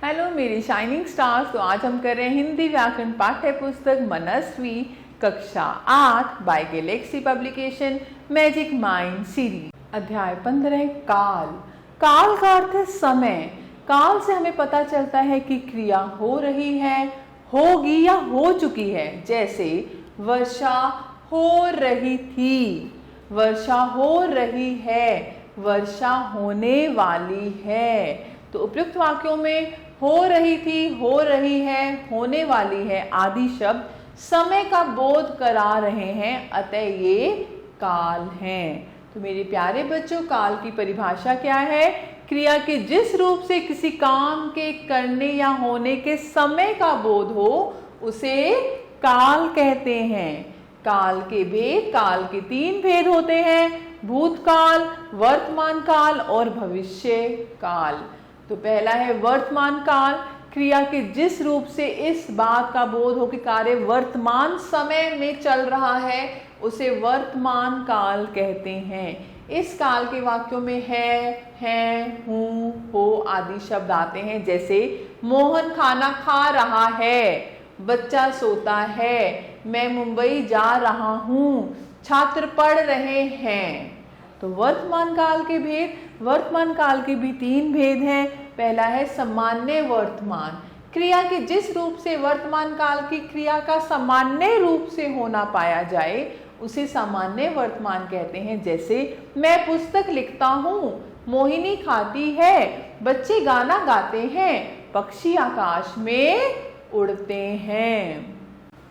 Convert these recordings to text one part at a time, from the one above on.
Hello मेरी shining stars. तो आज हम कर रहे हैं हिंदी व्याकरण पाठ्य पुस्तक मनस्वी कक्षा 8 by galaxy publication magic mind series. अध्याय 15 काल। काल का अर्थ है समय। काल से हमें पता चलता है कि क्रिया हो रही है, होगी या हो चुकी है। जैसे वर्षा हो रही थी, वर्षा हो रही है, वर्षा होने वाली है। तो उपयुक्त वाक्यों में हो रही थी, हो रही है, होने वाली है आदि शब्द समय का बोध करा रहे हैं, अतः ये काल हैं। तो मेरे प्यारे बच्चों, काल की परिभाषा क्या है? क्रिया के जिस रूप से किसी काम के करने या होने के समय का बोध हो उसे काल कहते हैं। काल के भेद, काल के 3 भेद होते हैं, भूतकाल, वर्तमान काल और भविष्य काल। तो पहला है वर्तमान काल। क्रिया के जिस रूप से इस बात का बोध हो कि कार्य वर्तमान समय में चल रहा है उसे वर्तमान काल कहते हैं। इस काल के वाक्यों में है, हूं, हो आदि शब्द आते हैं। जैसे मोहन खाना खा रहा है, बच्चा सोता है, मैं मुंबई जा रहा हूं, छात्र पढ़ रहे हैं। तो वर्तमान काल के भेद, वर्तमान काल के भी 3 भेद हैं। पहला है सामान्य वर्तमान। क्रिया के जिस रूप से वर्तमान काल की क्रिया का सामान्य रूप से होना पाया जाए उसे सामान्य वर्तमान कहते हैं। जैसे मैं पुस्तक लिखता हूँ, मोहिनी खाती है, बच्चे गाना गाते हैं, पक्षी आकाश में उड़ते हैं।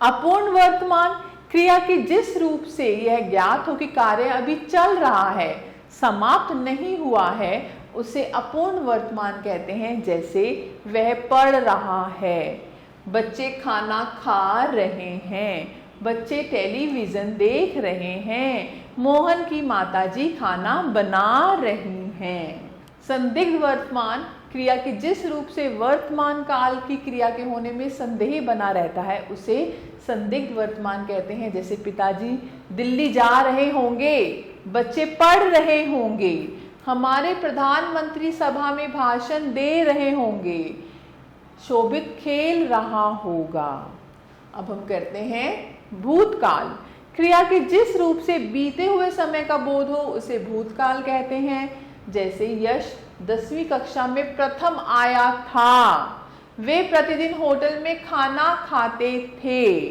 अपूर्ण वर्तमान। क्रिया के जिस रूप से यह ज्ञात हो कि कार्य अभी चल रहा है, समाप्त नहीं हुआ है, उसे अपूर्ण वर्तमान कहते हैं। जैसे वह पढ़ रहा है, बच्चे खाना खा रहे हैं, बच्चे टेलीविजन देख रहे हैं, मोहन की माताजी खाना बना रही हैं। संदिग्ध वर्तमान। क्रिया के जिस रूप से वर्तमान काल की क्रिया के होने में संदेह बना रहता है उसे संदिग्ध वर्तमान कहते हैं। जैसे पिताजी दिल्ली जा रहे होंगे, बच्चे पढ़ रहे होंगे, हमारे प्रधानमंत्री सभा में भाषण दे रहे होंगे, शोभित खेल रहा होगा। अब हम करते हैं भूतकाल। क्रिया के जिस रूप से बीते हुए समय का बोध हो उसे भूतकाल कहते हैं। जैसे यश 10वीं कक्षा में प्रथम आया था, वे प्रतिदिन होटल में खाना खाते थे।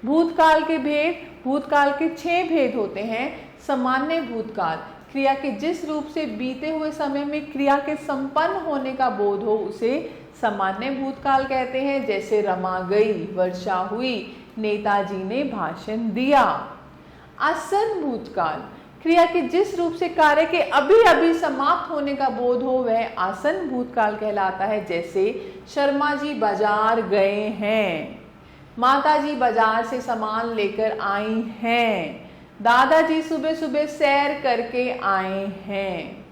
भूतकाल के भेद, भूतकाल के 6 भेद होते हैं। सामान्य भूतकाल। क्रिया के जिस रूप से बीते हुए समय में क्रिया के संपन्न होने का बोध हो उसे सामान्य भूतकाल कहते हैं। जैसे रमा गई, वर्षा हुई, नेताजी ने भाषण दिया। आसन्न भूतकाल। क्रिया के जिस रूप से कार्य के अभी अभी समाप्त होने का बोध हो वह आसन्न भूतकाल कहलाता है। जैसे शर्मा जी बाजार गए हैं, माताजी बाजार से सामान लेकर आई हैं, दादाजी सुबह सुबह सैर करके आए हैं।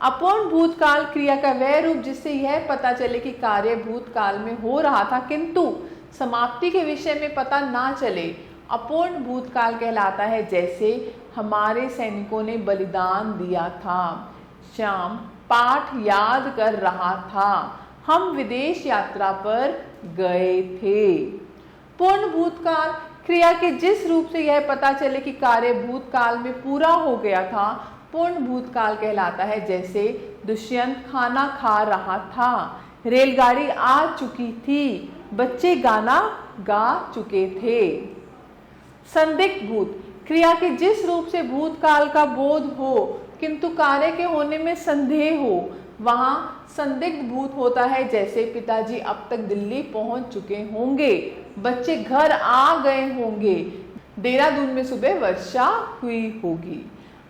अपूर्ण भूतकाल। क्रिया का वह रूप जिससे यह पता चले कि कार्य भूतकाल में हो रहा था किंतु समाप्ति के विषय में पता ना चले, अपूर्ण भूतकाल कहलाता है। जैसे हमारे सैनिकों ने बलिदान दिया था, श्याम पाठ याद कर रहा था, हम विदेश यात्रा पर गए थे। पूर्ण भूतकाल। क्रिया के जिस रूप से यह पता चले कि कार्य भूतकाल में पूरा हो गया था पूर्ण भूतकाल कहलाता है। जैसे दुष्यंत खाना खा रहा था, रेलगाड़ी आ चुकी थी, बच्चे गाना गा चुके थे। संदिग्ध भूत। क्रिया के जिस रूप से भूतकाल का बोध हो किंतु कार्य के होने में संदेह हो वहां संदिग्ध भूत होता है। जैसे पिताजी अब तक दिल्ली पहुंच चुके होंगे, बच्चे घर आ गए होंगे, देहरादून में सुबह वर्षा हुई होगी।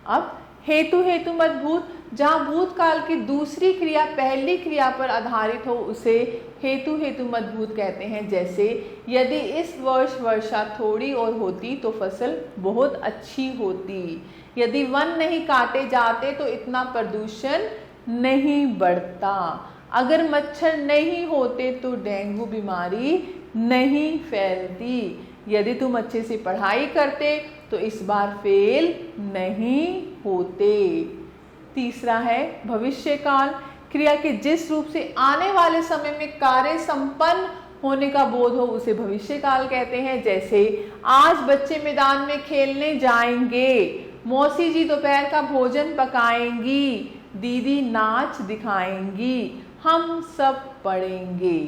अब हेतु हेतु मत भूत। जहां भूतकाल की दूसरी क्रिया पहली क्रिया पर आधारित हो उसे हेतु हेतु मत भूत कहते हैं। जैसे यदि इस वर्ष वर्षा थोड़ी और होती तो फसल बहुत अच्छी होती, यदि वन नहीं काटे जाते तो इतना प्रदूषण नहीं बढ़ता, अगर मच्छर नहीं होते तो डेंगू बीमारी नहीं फैलती, यदि तुम अच्छे से पढ़ाई करते तो इस बार फेल नहीं होते। तीसरा है भविष्यकाल। क्रिया के जिस रूप से आने वाले समय में कार्य संपन्न होने का बोध हो उसे भविष्य काल कहते हैं। जैसे आज बच्चे मैदान में खेलने जाएंगे, मौसी जी दोपहर का भोजन पकाएंगी, दीदी नाच दिखाएंगी, हम सब पढ़ेंगे।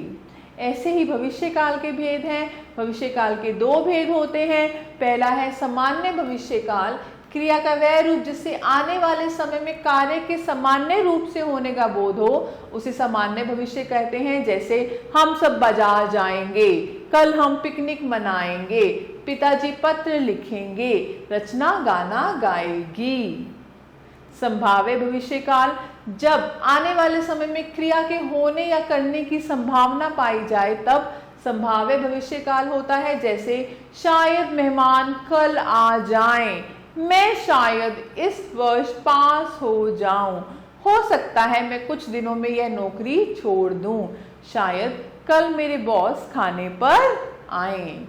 ऐसे ही भविष्य काल के भेद हैं। भविष्य काल के दो भेद होते हैं। पहला है सामान्य भविष्य काल, क्रिया का वह रूप जिससे आने वाले समय में कार्य के सामान्य रूप से होने का बोध हो उसे सामान्य भविष्य कहते हैं। जैसे हम सब बाजार जाएंगे, कल हम पिकनिक मनाएंगे, पिताजी पत्र लिखेंगे, रचना गाना गाएगी। संभाव्य भविष्य काल, जब आने वाले समय में क्रिया के होने या करने की संभावना पाई जाए तब संभाव्य भविष्य काल होता है। जैसे शायद मेहमान कल आ जाएं, मैं शायद इस वर्ष पास हो जाऊं, हो सकता है मैं कुछ दिनों में यह नौकरी छोड़ दूं, शायद कल मेरे बॉस खाने पर आएं।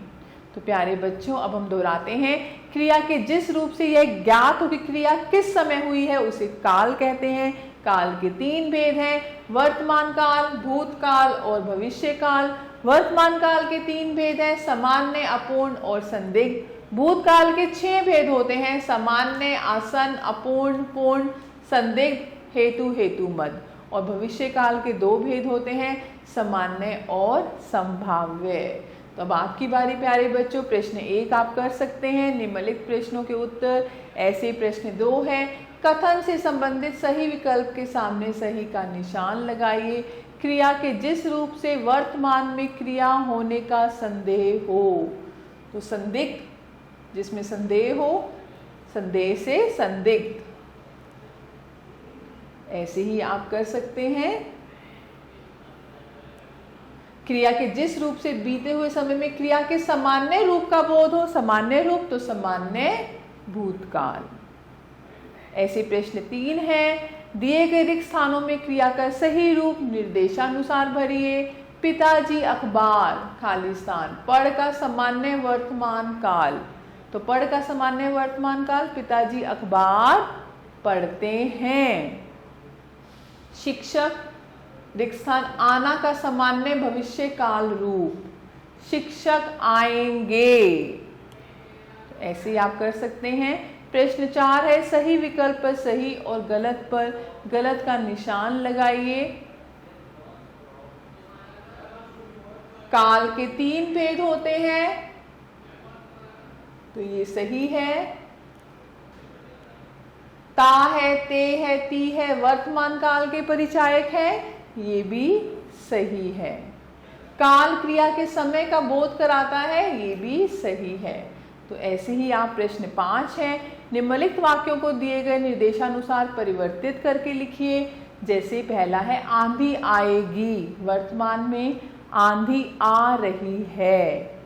तो प्यारे बच्चों, अब हम दोहराते हैं। क्रिया के जिस रूप से यह ज्ञात हो कि क्रिया किस समय हुई है उसे काल कहते हैं। काल के तीन भेद हैं, वर्तमान काल, भूतकाल और भविष्य काल। वर्तमान काल के तीन भेद हैं, सामान्य, अपूर्ण और संदिग्ध। भूतकाल के 6 भेद होते हैं, सामान्य, आसन, अपूर्ण, पूर्ण, संदिग्ध, हेतु, हेतुमद। और भविष्य काल के 2 भेद होते हैं, सामान्य और संभाव्य। तो अब आपकी बारी प्यारे बच्चों। प्रश्न 1 आप कर सकते हैं, निम्नलिखित प्रश्नों के उत्तर। ऐसे प्रश्न 2 है, कथन से संबंधित सही विकल्प के सामने सही का निशान लगाइए। क्रिया के जिस रूप से वर्तमान में क्रिया होने का संदेह हो, तो संदिग्ध, जिसमें संदेह हो, संदेह से संदिग्ध। ऐसे ही आप कर सकते हैं। क्रिया के जिस रूप से बीते हुए समय में क्रिया के सामान्य रूप का बोध हो, सामान्य रूप तो सामान्य भूतकाल। ऐसे प्रश्न 3 है, दिए गए रिक्त स्थानों में क्रिया का सही रूप निर्देशानुसार भरिए। पिताजी अखबार, खाली स्थान, पढ़ का सामान्य वर्तमान काल, तो पढ़ का सामान्य वर्तमान काल, पिताजी अखबार पढ़ते हैं। शिक्षक, रिक्त स्थान, आना का सामान्य भविष्य काल रूप, शिक्षक आएंगे। तो ऐसे ही आप कर सकते हैं। प्रश्न 4 है, सही विकल्प पर सही और गलत पर गलत का निशान लगाइए। काल के 3 भेद होते हैं, तो ये सही है। ता है, ते है, ती है, वर्तमान काल के परिचायक है, ये भी सही है। काल क्रिया के समय का बोध कराता है, ये भी सही है। तो ऐसे ही आप प्रश्न 5 है, निम्नलिखित वाक्यों को दिए गए निर्देशानुसार परिवर्तित करके लिखिए। जैसे पहला है, आंधी आएगी, वर्तमान में आंधी आ रही है।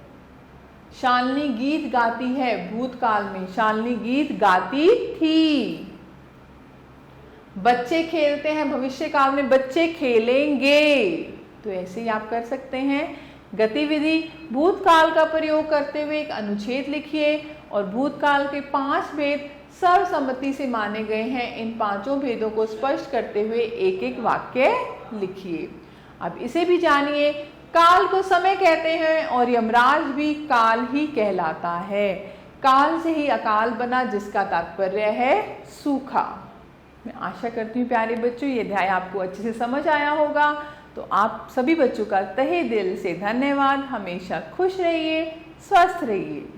शालिनी गीत गाती है, भूतकाल में शालिनी गीत गाती थी। बच्चे खेलते हैं, भविष्य काल में बच्चे खेलेंगे। तो ऐसे ही आप कर सकते हैं। गतिविधि, भूतकाल का प्रयोग करते हुए एक अनुच्छेद लिखिए और भूतकाल के 5 भेद सर्वसम्मति से माने गए हैं। इन 5 भेदों को स्पष्ट करते हुए एक एक वाक्य लिखिए। अब इसे भी जानिए। काल को समय कहते हैं और यमराज भी काल ही कहलाता है। काल से ही अकाल बना, जिसका तात्पर्य है सूखा। मैं आशा करती हूँ प्यारे बच्चों ये अध्याय आपको अच्छे से समझ आया होगा। तो आप सभी बच्चों का तहे दिल से धन्यवाद। हमेशा खुश रहिए, स्वस्थ रहिए।